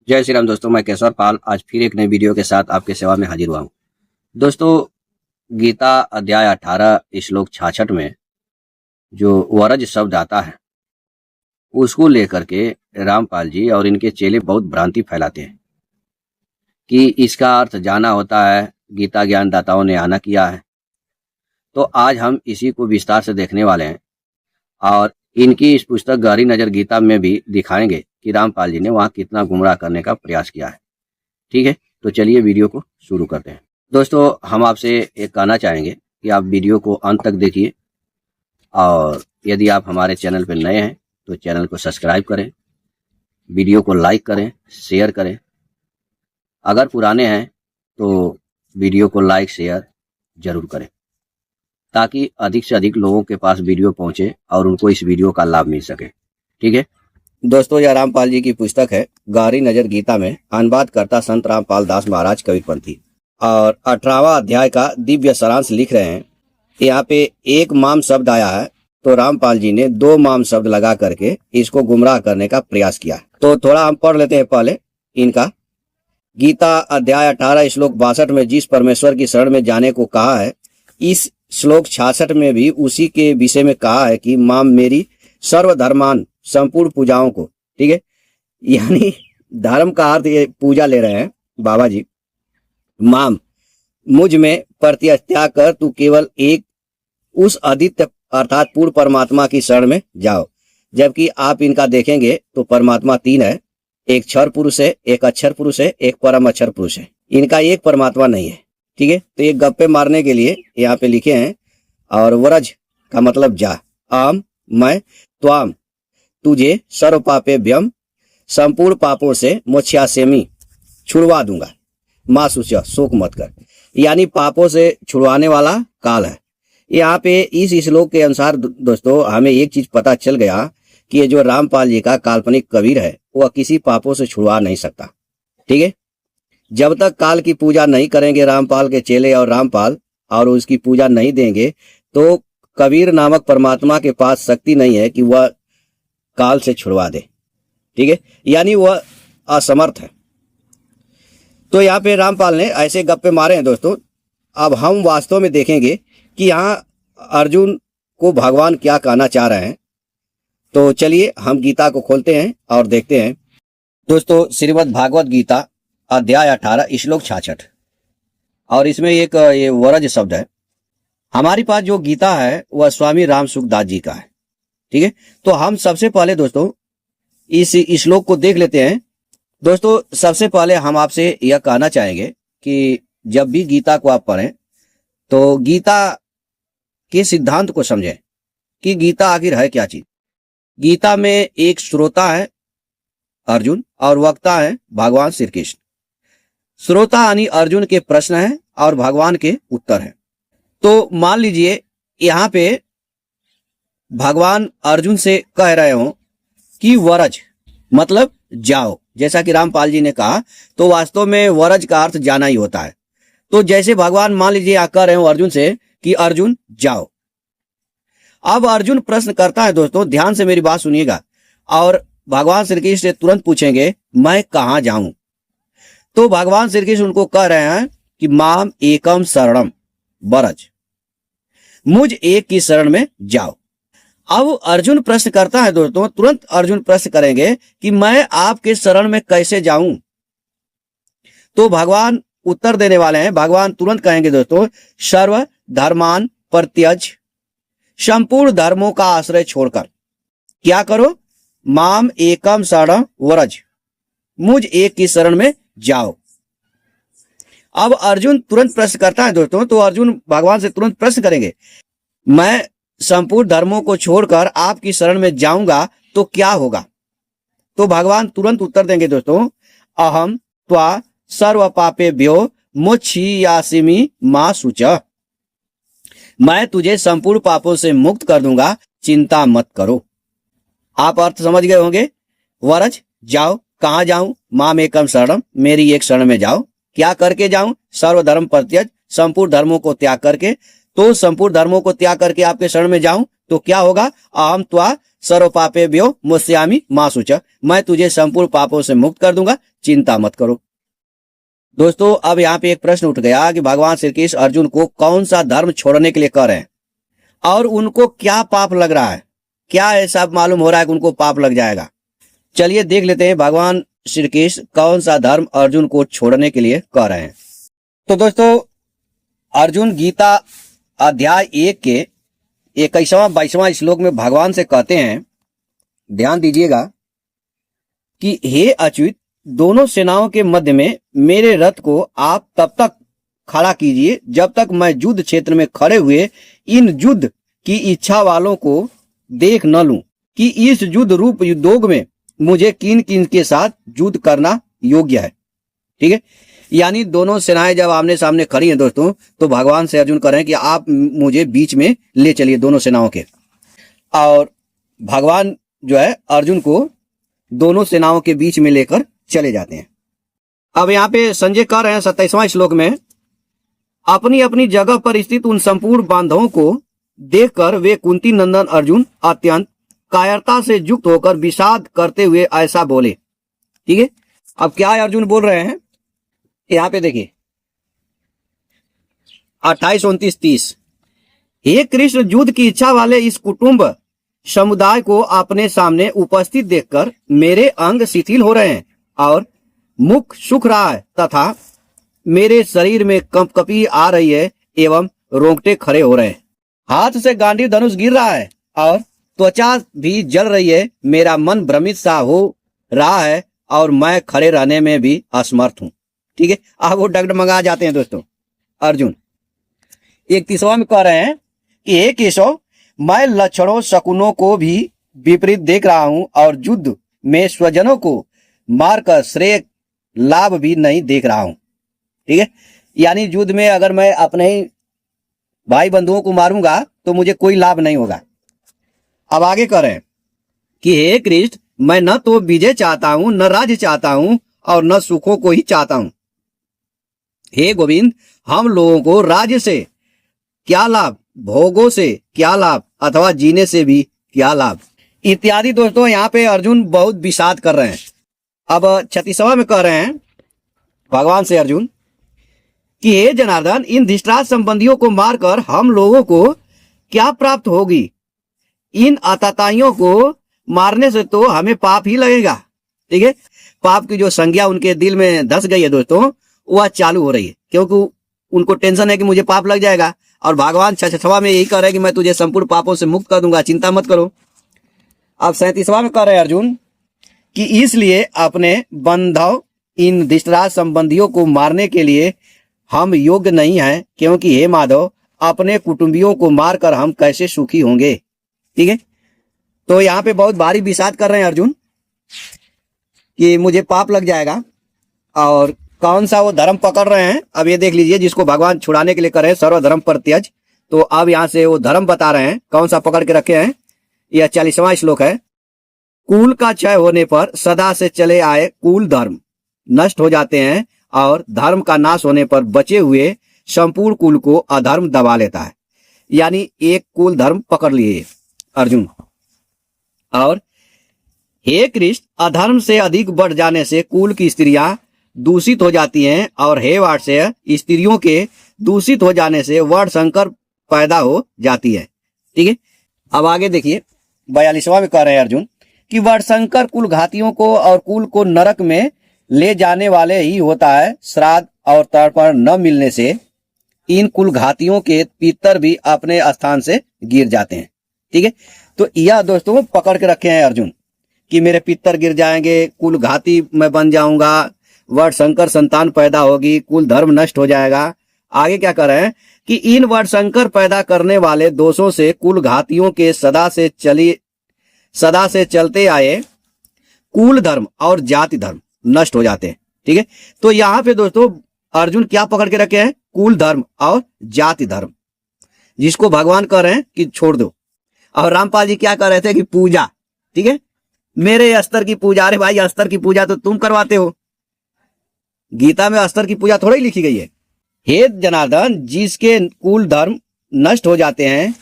जय श्री राम दोस्तों, मैं केशवर पाल आज फिर एक नई वीडियो के साथ आपके सेवा में हाजिर हुआ हूँ। दोस्तों, गीता अध्याय 18 श्लोक 66 में जो वरज शब्द आता है उसको लेकर के रामपाल जी और इनके चेले बहुत भ्रांति फैलाते हैं कि इसका अर्थ जाना होता है, गीता ज्ञानदाताओं ने आना किया है। तो आज हम इसी को विस्तार से देखने वाले हैं और इनकी इस पुस्तक गहरी नजर गीता में भी दिखाएंगे कि रामपाल जी ने वहाँ कितना गुमराह करने का प्रयास किया है। ठीक है, तो चलिए वीडियो को शुरू करते हैं। दोस्तों, हम आपसे एक कहना चाहेंगे कि आप वीडियो को अंत तक देखिए और यदि आप हमारे चैनल पर नए हैं तो चैनल को सब्सक्राइब करें, वीडियो को लाइक करें, शेयर करें। अगर पुराने हैं तो वीडियो को लाइक शेयर जरूर करें ताकि अधिक से अधिक लोगों के पास वीडियो पहुंचे और उनको इस वीडियो का लाभ मिल सके। ठीक है दोस्तों, यह रामपाल जी की पुस्तक है गहरी नजर गीता में। अनुवाद करता संत रामपाल दास महाराज कबीरपंथी और 18वां अध्याय का दिव्य सारांश लिख रहे हैं। यहाँ पे एक माम शब्द आया है तो रामपाल जी ने 2 माम शब्द लगा करके इसको गुमराह करने का प्रयास किया। तो थोड़ा हम पढ़ लेते हैं पहले इनका। गीता अध्याय 18 श्लोक 62 में जिस परमेश्वर की शरण में जाने को कहा है, इस श्लोक 66 में भी उसी के विषय में कहा है कि माम मेरी सर्वधर्मान संपूर्ण पूजाओं को। ठीक है, यानी धर्म का अर्थ ये पूजा ले रहे हैं बाबा जी। माम मुझ में प्रत्यत्याग कर तू केवल एक उस अद्वितीय अर्थात पूर्ण परमात्मा की शरण में जाओ। जबकि आप इनका देखेंगे तो परमात्मा 3 है, एक क्षर पुरुष है, एक अक्षर पुरुष है, एक परम अक्षर पुरुष है। इनका एक परमात्मा नहीं है। ठीक है, तो ये गप्पे मारने के लिए यहाँ पे लिखे हैं। और वरज का मतलब जा, आम मैं त्वाम तुझे सर्व पापे व्यम संपूर्ण पापों से मोक्षासेमी छुड़वा दूंगा, माँ सुचा शोक मत कर। यानी पापों से छुड़वाने वाला काल है। यहाँ पे इस श्लोक के अनुसार दोस्तों हमें एक चीज पता चल गया कि ये जो रामपाल जी का काल्पनिक कबीर है वह किसी पापों से छुड़वा नहीं सकता। ठीक है, जब तक काल की पूजा नहीं करेंगे रामपाल के चेले और रामपाल और उसकी पूजा नहीं देंगे तो कबीर नामक परमात्मा के पास शक्ति नहीं है कि वह काल से छुड़वा दे। ठीक है, यानी वह असमर्थ है। तो यहाँ पे रामपाल ने ऐसे गप्पे मारे हैं दोस्तों। अब हम वास्तव में देखेंगे कि यहाँ अर्जुन को भगवान क्या कहना चाह रहे हैं। तो चलिए हम गीता को खोलते हैं और देखते हैं। दोस्तों, श्रीमद् भागवत गीता अध्याय 18 श्लोक 66 और इसमें एक ये वरज शब्द है। हमारे पास जो गीता है वह स्वामी राम सुखदास जी का है। ठीक है, तो हम सबसे पहले दोस्तों इस श्लोक को देख लेते हैं। दोस्तों, सबसे पहले हम आपसे यह कहना चाहेंगे कि जब भी गीता को आप पढ़ें तो गीता के सिद्धांत को समझें कि गीता आखिर है क्या चीज। गीता में एक श्रोता है अर्जुन और वक्ता है भगवान श्री कृष्ण। श्रोता यानी अर्जुन के प्रश्न है और भगवान के उत्तर है। तो मान लीजिए यहाँ पे भगवान अर्जुन से कह रहे हो कि वरज मतलब जाओ, जैसा कि रामपाल जी ने कहा। तो वास्तव में वरज का अर्थ जाना ही होता है। तो जैसे भगवान मान लीजिए यहाँ कह रहे हो अर्जुन से कि अर्जुन जाओ। अब अर्जुन प्रश्न करता है दोस्तों, ध्यान से मेरी बात सुनिएगा। और भगवान श्री कृष्ण से तुरंत पूछेंगे मैं कहाँ जाऊं। तो भगवान श्री कृष्ण उनको कह रहे हैं कि माम एकम शरणम वरज, मुझ एक की शरण में जाओ। अब अर्जुन प्रश्न करता है दोस्तों, तुरंत अर्जुन प्रश्न करेंगे कि मैं आपके शरण में कैसे जाऊं। तो भगवान उत्तर देने वाले हैं। भगवान तुरंत कहेंगे दोस्तों, सर्व धर्मान परित्यज, संपूर्ण धर्मों का आश्रय छोड़कर क्या करो, माम एकम शरण वरज, मुझ एक की शरण में जाओ। अब अर्जुन तुरंत प्रश्न करता है दोस्तों, तो अर्जुन भगवान से तुरंत प्रश्न करेंगे, मैं संपूर्ण धर्मों को छोड़कर आपकी शरण में जाऊंगा तो क्या होगा। तो भगवान तुरंत उत्तर देंगे दोस्तों, अहम त्वा सर्व पापेभ्यो मोक्षयिष्यामि मा शुचः, मैं तुझे संपूर्ण पापों से मुक्त कर दूंगा, चिंता मत करो। आप अर्थ समझ गए होंगे। वरज जाओ, कहां जाऊं, माम एकम शरणम, मेरी एक शरण में जाओ। क्या करके जाऊं, सर्वधर्म परित्यज, संपूर्ण धर्मों को त्याग करके। तो संपूर्ण धर्मों को त्याग करके आपके शरण में जाऊं तो क्या होगा, अहम त्वा सर्व पापेभ्यो मोक्ष्यामि मा शुचः, मैं तुझे संपूर्ण पापों से मुक्त कर दूंगा, चिंता मत करो। दोस्तों अब यहाँ पे एक प्रश्न उठ गया कि भगवान श्री कृष्ण अर्जुन को कौन सा धर्म छोड़ने के लिए कह रहे हैं और उनको क्या पाप लग रहा है, क्या ऐसा मालूम हो रहा है कि उनको पाप लग जाएगा। चलिए देख लेते हैं भगवान श्री कृष्ण कौन सा धर्म अर्जुन को छोड़ने के लिए कह रहे हैं। तो दोस्तों अर्जुन गीता अध्याय 1 के 21वां-22वां श्लोक में भगवान से कहते हैं, ध्यान दीजिएगा, कि हे अच्युत, दोनों सेनाओं के मध्य में मेरे रथ को आप तब तक खड़ा कीजिए जब तक मैं युद्ध क्षेत्र में खड़े हुए इन युद्ध की इच्छा वालों को देख न लूं कि इस युद्ध रूप युद्धोग में मुझे किन किन के साथ युद्ध करना योग्य है। ठीक है, यानी दोनों सेनाएं जब आमने सामने खड़ी हैं दोस्तों, तो भगवान से अर्जुन कह रहे हैं कि आप मुझे बीच में ले चलिए दोनों सेनाओं के। और भगवान जो है अर्जुन को दोनों सेनाओं के बीच में लेकर चले जाते हैं। अब यहाँ पे संजय कह रहे हैं 27वां श्लोक में, अपनी अपनी जगह पर स्थित उन संपूर्ण बांधवों को देखकर वे कुंती नंदन अर्जुन अत्यंत कायरता से युक्त होकर विषाद करते हुए ऐसा बोले। ठीक है, अब क्या अर्जुन बोल रहे हैं, यहाँ पे देखिए 28, 29, 30। हे कृष्ण, युद्ध की इच्छा वाले इस कुटुंब समुदाय को अपने सामने उपस्थित देखकर मेरे अंग शिथिल हो रहे हैं और मुख सूख रहा है तथा मेरे शरीर में कंपकपी आ रही है एवं रोंगटे खड़े हो रहे हैं। हाथ से गांडीव धनुष गिर रहा है और त्वचा भी जल रही है। मेरा मन भ्रमित सा हो रहा है और मैं खड़े रहने में भी असमर्थ हूं। ठीक है, अब वो डगडगमा जाते हैं दोस्तों अर्जुन। 31वां में कह रहे हैं कि हे केशव, मैं लक्षणों शकुनों को भी विपरीत देख रहा हूं और युद्ध में स्वजनों को मारकर श्रेय लाभ भी नहीं देख रहा हूं। ठीक है, यानी युद्ध में अगर मैं अपने ही भाई बंधुओं को मारूंगा तो मुझे कोई लाभ नहीं होगा। अब आगे कह रहे हैं कि हे कृष्ण, मैं न तो विजय चाहता हूं, न राज्य चाहता हूं और न सुखों को ही चाहता हूं। हे गोविंद, हम लोगों को राज्य से क्या लाभ, भोगों से क्या लाभ अथवा जीने से भी क्या लाभ, इत्यादि। दोस्तों यहाँ पे अर्जुन बहुत विषाद कर रहे हैं। अब 36वां में कह रहे हैं भगवान से अर्जुन कि हे जनार्दन, इन धृतराष्ट्र संबंधियों को मारकर हम लोगों को क्या प्राप्त होगी। इन आतताइयों को मारने से तो हमें पाप ही लगेगा। ठीक है, पाप की जो संज्ञा उनके दिल में धस गई है दोस्तों, वह चालू हो रही है, क्योंकि उनको टेंशन है कि मुझे पाप लग जाएगा। और भगवान 66वां में यही कह रहे हैं कि मैं तुझे संपूर्ण पापों से मुक्त कर दूंगा, चिंता मत करो। अब 37वां में कह रहे हैं अर्जुन कि इसलिए अपने बंधव इन धृतराष्ट्र संबंधियों को मारने के लिए हम योग्य नहीं हैं, क्योंकि हे माधव, अपने कुटुंबियों को मारकर हम कैसे सुखी होंगे। ठीक है, तो यहाँ पे बहुत भारी विषाद कर रहे हैं अर्जुन कि मुझे पाप लग जाएगा। और कौन सा वो धर्म पकड़ रहे हैं, अब ये देख लीजिए, जिसको भगवान छुड़ाने के लिए कर रहे हैं सर्वधर्म परित्यज। तो अब यहाँ से वो धर्म बता रहे हैं कौन सा पकड़ के रखे हैं। यह 40वां श्लोक है। कुल का क्षय होने पर सदा से चले आए कुल धर्म नष्ट हो जाते हैं और धर्म का नाश होने पर बचे हुए संपूर्ण कुल को अधर्म दबा लेता है। यानी एक कुल धर्म पकड़ लिए अर्जुन। और हे कृष्ण, अधर्म से अधिक बढ़ जाने से कुल की स्त्रियां दूषित हो जाती हैं और हे वात्स्य, स्त्रियों के दूषित हो जाने से वर्ण संकर पैदा हो जाती है। ठीक है, अब आगे देखिए 42वां में कह रहे हैं अर्जुन कि वर्ण संकर कुल घातियों को और कुल को नरक में ले जाने वाले ही होता है। श्राद्ध और तर्पण न मिलने से इन कुल घातियों के पितर भी अपने स्थान से गिर जाते हैं। ठीक है, तो यह दोस्तों पकड़ के रखे हैं अर्जुन कि मेरे पितर गिर जाएंगे, कुल घाती मैं बन जाऊंगा, वर्ण संकर संतान पैदा होगी, कुल धर्म नष्ट हो जाएगा। आगे क्या कर रहे हैं कि इन वर्ण संकर पैदा करने वाले दोषों से कुल घातियों के सदा से चलते आए कुल धर्म और जाति धर्म नष्ट हो जाते हैं। ठीक है, तो यहाँ पे दोस्तों अर्जुन क्या पकड़ के रखे हैं, कुल धर्म और जाति धर्म, जिसको भगवान कह रहे हैं कि छोड़ दो। और रामपाल जी क्या कर रहे थे कि पूजा। ठीक है, मेरे अस्तर की पूजा। अरे भाई, अस्तर की पूजा तो तुम करवाते हो, गीता में अस्तर की पूजा थोड़ी लिखी गई है। हे जनार्दन, जिसके कुल धर्म नष्ट हो जाते हैं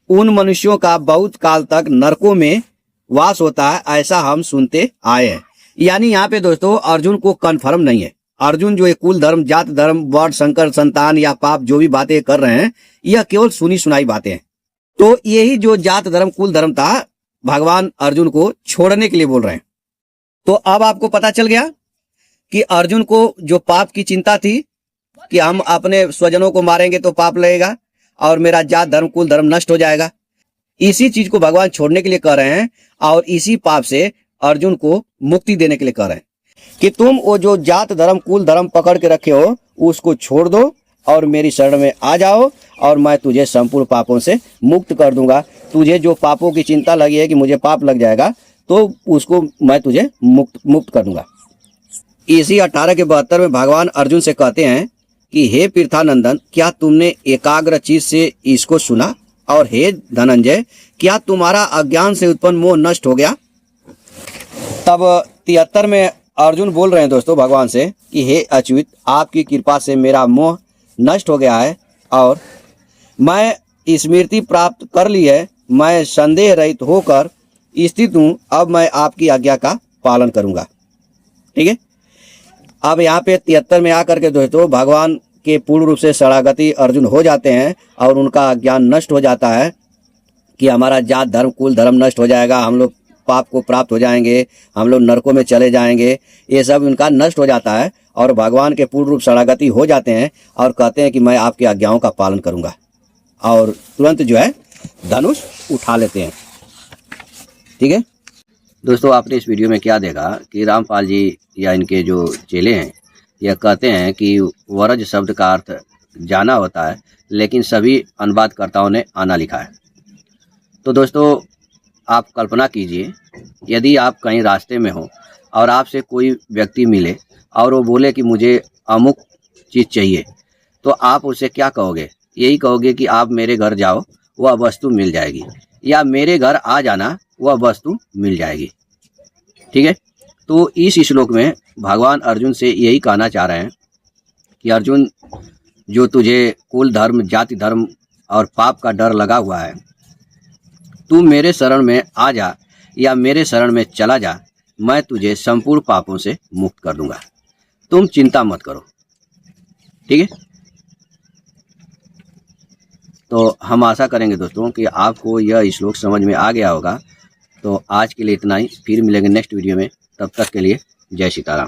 उन मनुष्यों का बहुत काल तक नरकों में वास होता है, ऐसा हम सुनते आए हैं। यानी यहाँ पे दोस्तों अर्जुन को कन्फर्म नहीं है। अर्जुन जो ये कुल धर्म, जात धर्म, वर्ण, संकर संतान या पाप जो भी बातें कर रहे हैं, यह केवल सुनी सुनाई बातें हैं। तो यही जो जात धर्म, कुल धर्म था, भगवान अर्जुन को छोड़ने के लिए बोल रहे हैं। तो अब आपको पता चल गया कि अर्जुन को जो पाप की चिंता थी कि हम अपने स्वजनों को मारेंगे तो पाप लगेगा और मेरा जात धर्म, कुल धर्म नष्ट हो जाएगा, इसी चीज को भगवान छोड़ने के लिए कह रहे हैं और इसी पाप से अर्जुन को मुक्ति देने के लिए कह रहे हैं कि तुम वो जो जात धर्म, कुल धर्म पकड़ के रखे हो उसको छोड़ दो और मेरी शरण में आ जाओ और मैं तुझे संपूर्ण पापों से मुक्त कर दूंगा। तुझे जो पापों की चिंता लगी है कि मुझे पाप लग जाएगा, तो उसको मैं तुझे मुक्त कर दूंगा। इसी 18 के 72 में भगवान अर्जुन से कहते हैं कि हे पृथानंदन, क्या तुमने एकाग्र चीज से इसको सुना? और हे धनंजय, क्या तुम्हारा अज्ञान से उत्पन्न मोह नष्ट हो गया? तब 73 में अर्जुन बोल रहे हैं दोस्तों भगवान से कि हे अच्युत, आपकी कृपा से मेरा मोह नष्ट हो गया है और मैं स्मृति प्राप्त कर ली है। मैं संदेह रहित होकर स्थित हूँ। अब मैं आपकी आज्ञा का पालन करूंगा। ठीक है। अब यहाँ पे 73 में आकर के दोस्तों भगवान के पूर्ण रूप से शरणागति अर्जुन हो जाते हैं और उनका ज्ञान नष्ट हो जाता है कि हमारा जात धर्म, कुल धर्म नष्ट हो जाएगा, हम लोग पाप को प्राप्त हो जाएंगे, हम लोग नरकों में चले जाएंगे। ये सब उनका नष्ट हो जाता है और भगवान के पूर्ण रूप शरणागति हो जाते हैं और कहते हैं कि मैं आपकी आज्ञाओं का पालन करूंगा और तुरंत जो है धनुष उठा लेते हैं। ठीक है दोस्तों, आपने इस वीडियो में क्या देखा कि रामपाल जी या इनके जो चेले हैं यह कहते हैं कि वरज शब्द का अर्थ जाना होता है, लेकिन सभी अनुवादकर्ताओं ने आना लिखा है। तो दोस्तों आप कल्पना कीजिए, यदि आप कहीं रास्ते में हो और आपसे कोई व्यक्ति मिले और वो बोले कि मुझे अमुक चीज़ चाहिए, तो आप उसे क्या कहोगे? यही कहोगे कि आप मेरे घर जाओ, वह वस्तु मिल जाएगी, या मेरे घर आ जाना, वह वस्तु मिल जाएगी। ठीक है। तो इस श्लोक में भगवान अर्जुन से यही कहना चाह रहे हैं कि अर्जुन, जो तुझे कुल धर्म, जाति धर्म और पाप का डर लगा हुआ है, तू मेरे शरण में आ जा या मेरे शरण में चला जा, मैं तुझे संपूर्ण पापों से मुक्त कर दूंगा। तुम चिंता मत करो। ठीक है। तो हम आशा करेंगे दोस्तों कि आपको यह श्लोक समझ में आ गया होगा। तो आज के लिए इतना ही, फिर मिलेंगे नेक्स्ट वीडियो में। तब तक के लिए जय सीताराम।